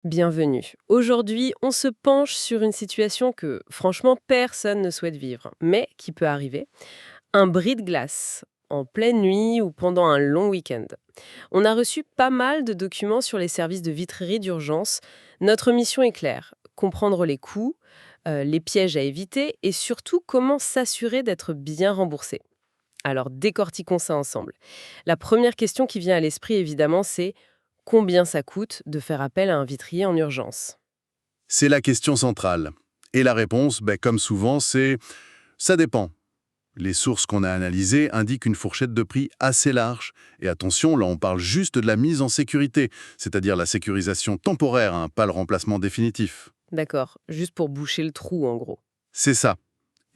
Bienvenue. Aujourd'hui, on se penche sur une situation que, franchement, personne ne souhaite vivre, mais qui peut arriver. Un bris de glace, en pleine nuit ou pendant un long week-end. On a reçu pas mal de documents sur les services de vitrerie d'urgence. Notre mission est claire, comprendre les coûts, les pièges à éviter et surtout comment s'assurer d'être bien remboursé. Alors, décortiquons ça ensemble. La première question qui vient à l'esprit, évidemment, c'est combien ça coûte de faire appel à un vitrier en urgence? C'est la question centrale. Et la réponse, comme souvent, c'est ça dépend. Les sources qu'on a analysées indiquent une fourchette de prix assez large. Et attention, là on parle juste de la mise en sécurité, c'est-à-dire la sécurisation temporaire, hein, pas le remplacement définitif. D'accord, juste pour boucher le trou en gros. C'est ça.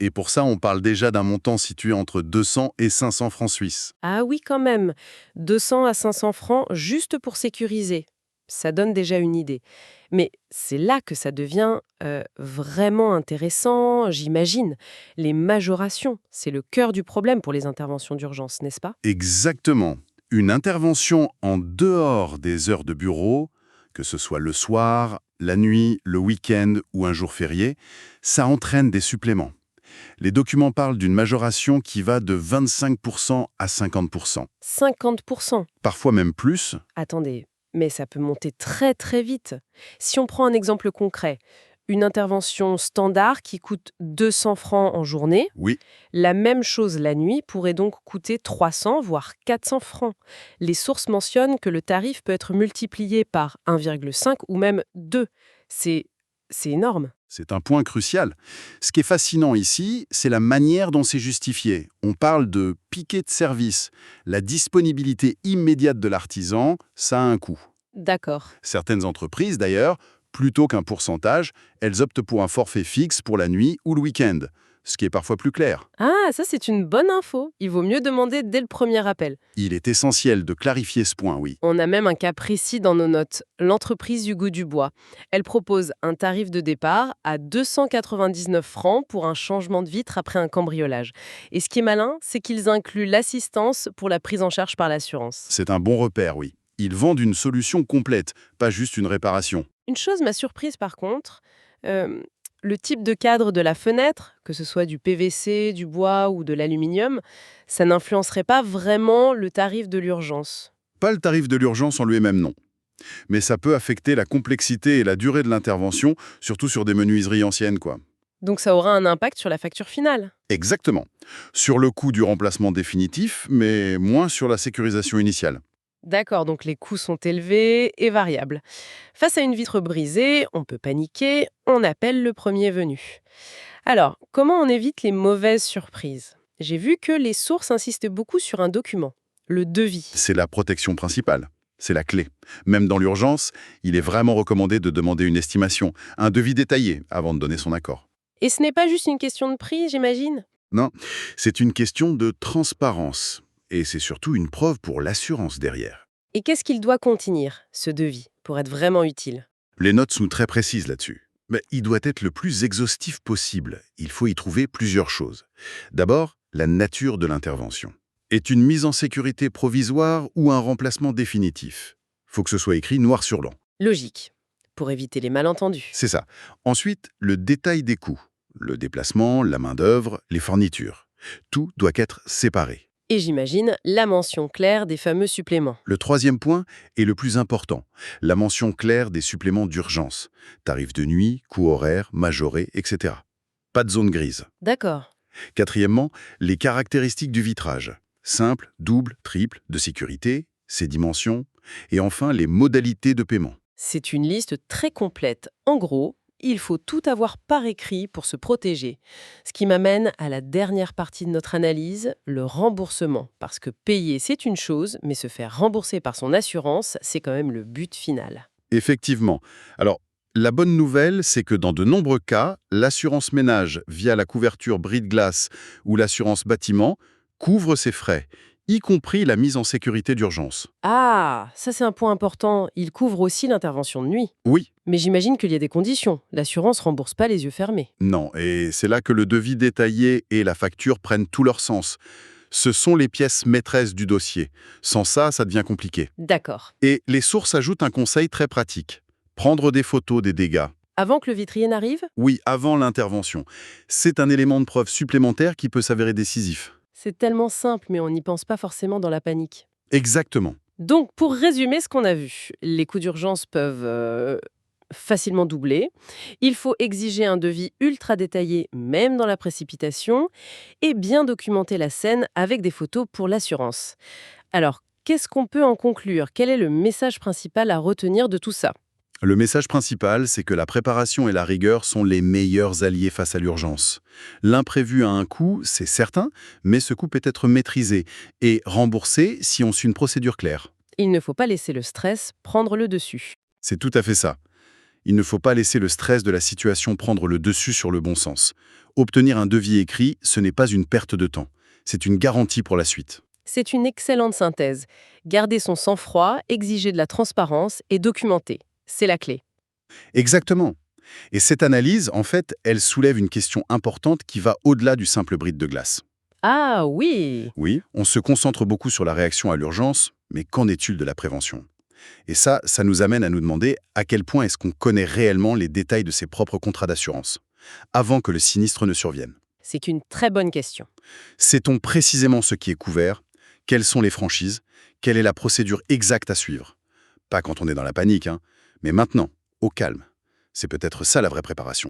Et pour ça, on parle déjà d'un montant situé entre 200 et 500 francs suisses. Ah oui, quand même, 200 à 500 francs juste pour sécuriser. Ça donne déjà une idée. Mais c'est là que ça devient vraiment intéressant, j'imagine. Les majorations, c'est le cœur du problème pour les interventions d'urgence, n'est-ce pas? Exactement. Une intervention en dehors des heures de bureau, que ce soit le soir, la nuit, le week-end ou un jour férié, ça entraîne des suppléments. Les documents parlent d'une majoration qui va de 25% à 50%, 50%. parfois même plus. Attendez, mais ça peut monter très très vite. Si on prend un exemple concret, une intervention standard qui coûte 200 francs en journée, Oui, la même chose la nuit pourrait donc coûter 300 voire 400 francs. Les sources mentionnent que le tarif peut être multiplié par 1,5 ou même 2. C'est c'est énorme. c'est un point crucial. Ce qui est fascinant ici, c'est la manière dont c'est justifié. On parle de piquet de service. La disponibilité immédiate de l'artisan, ça a un coût. D'accord. Certaines entreprises, d'ailleurs, plutôt qu'un pourcentage, elles optent pour un forfait fixe pour la nuit ou le week-end, ce qui est parfois plus clair. Ah, ça c'est une bonne info. Il vaut mieux demander dès le premier appel. Il est essentiel de clarifier ce point, oui. On a même un cas précis dans nos notes. L'entreprise Hugo Dubois. Elle propose un tarif de départ à 299 francs pour un changement de vitre après un cambriolage. Et ce qui est malin, c'est qu'ils incluent l'assistance pour la prise en charge par l'assurance. C'est un bon repère, oui. Ils vendent une solution complète, pas juste une réparation. Une chose m'a surprise par contre, euh, le type de cadre de la fenêtre, que ce soit du PVC, du bois ou de l'aluminium, ça n'influencerait pas vraiment le tarif de l'urgence. Pas le tarif de l'urgence en lui-même, non. Mais ça peut affecter la complexité et la durée de l'intervention, surtout sur des menuiseries anciennes, quoi. Donc ça aura un impact sur la facture finale. Exactement. Sur le coût du remplacement définitif, mais moins sur la sécurisation initiale. D'accord, donc les coûts sont élevés et variables. Face à une vitre brisée, on peut paniquer, on appelle le premier venu. Alors, comment on évite les mauvaises surprises? J'ai vu que les sources insistent beaucoup sur un document, le devis. C'est la protection principale. C'est la clé. Même dans l'urgence, il est vraiment recommandé de demander une estimation, un devis détaillé, avant de donner son accord. Et ce n'est pas juste une question de prix, j'imagine? Non, c'est une question de transparence. Et c'est surtout une preuve pour l'assurance derrière. Et qu'est-ce qu'il doit contenir, ce devis, pour être vraiment utile? Les notes sont très précises là-dessus. Mais il doit être le plus exhaustif possible. Il faut y trouver plusieurs choses. D'abord, la nature de l'intervention. Est une mise en sécurité provisoire ou un remplacement définitif? Faut que ce soit écrit noir sur blanc. Logique, pour éviter les malentendus. C'est ça. Ensuite, le détail des coûts. Le déplacement, la main-d'œuvre, les fournitures. Tout doit être séparé. Et j'imagine la mention claire des fameux suppléments. Le troisième point est le plus important. La mention claire des suppléments d'urgence. Tarifs de nuit, coûts horaires, majorés, etc. Pas de zone grise. D'accord. Quatrièmement, les caractéristiques du vitrage. Simple, double, triple, de sécurité, ses dimensions. Et enfin, les modalités de paiement. C'est une liste très complète. En gros, il faut tout avoir par écrit pour se protéger. Ce qui m'amène à la dernière partie de notre analyse, le remboursement. Parce que payer, c'est une chose, mais se faire rembourser par son assurance, c'est quand même le but final. Effectivement. Alors, la bonne nouvelle, c'est que dans de nombreux cas, l'assurance ménage, via la couverture bris de glace ou l'assurance bâtiment, couvre ses frais, y compris la mise en sécurité d'urgence. Ah, ça c'est un point important. Il couvre aussi l'intervention de nuit. Oui, Mais j'imagine qu'il y a des conditions. L'assurance rembourse pas les yeux fermés. non, et c'est là que le devis détaillé et la facture prennent tout leur sens. Ce sont les pièces maîtresses du dossier. Sans ça, ça devient compliqué. D'accord. Et les sources ajoutent un conseil très pratique. Prendre des photos des dégâts. Avant que le vitrier n'arrive? Oui, avant l'intervention. C'est un élément de preuve supplémentaire qui peut s'avérer décisif. C'est tellement simple, mais on n'y pense pas forcément dans la panique. Exactement. Donc, pour résumer ce qu'on a vu, les coûts d'urgence peuvent facilement doubler. Il faut exiger un devis ultra détaillé, même dans la précipitation, et bien documenter la scène avec des photos pour l'assurance. Alors, qu'est-ce qu'on peut en conclure? Quel est le message principal à retenir de tout ça? Le message principal, c'est que la préparation et la rigueur sont les meilleurs alliés face à l'urgence. L'imprévu a un coût, c'est certain, mais ce coût peut être maîtrisé et remboursé si on suit une procédure claire. Il ne faut pas laisser le stress prendre le dessus. C'est tout à fait ça. Il ne faut pas laisser le stress de la situation prendre le dessus sur le bon sens. Obtenir un devis écrit, ce n'est pas une perte de temps. C'est une garantie pour la suite. C'est une excellente synthèse. Garder son sang-froid, exiger de la transparence et documenter. C'est la clé. Exactement. Et cette analyse, en fait, elle soulève une question importante qui va au-delà du simple bride de glace. Ah oui! Oui, on se concentre beaucoup sur la réaction à l'urgence, mais qu'en est-il de la prévention? Et ça nous amène à nous demander à quel point est-ce qu'on connaît réellement les détails de ses propres contrats d'assurance, avant que le sinistre ne survienne. C'est une très bonne question. Sait-on précisément ce qui est couvert? Quelles sont les franchises? Quelle est la procédure exacte à suivre? Pas quand on est dans la panique, hein, mais maintenant, au calme. C'est peut-être ça la vraie préparation.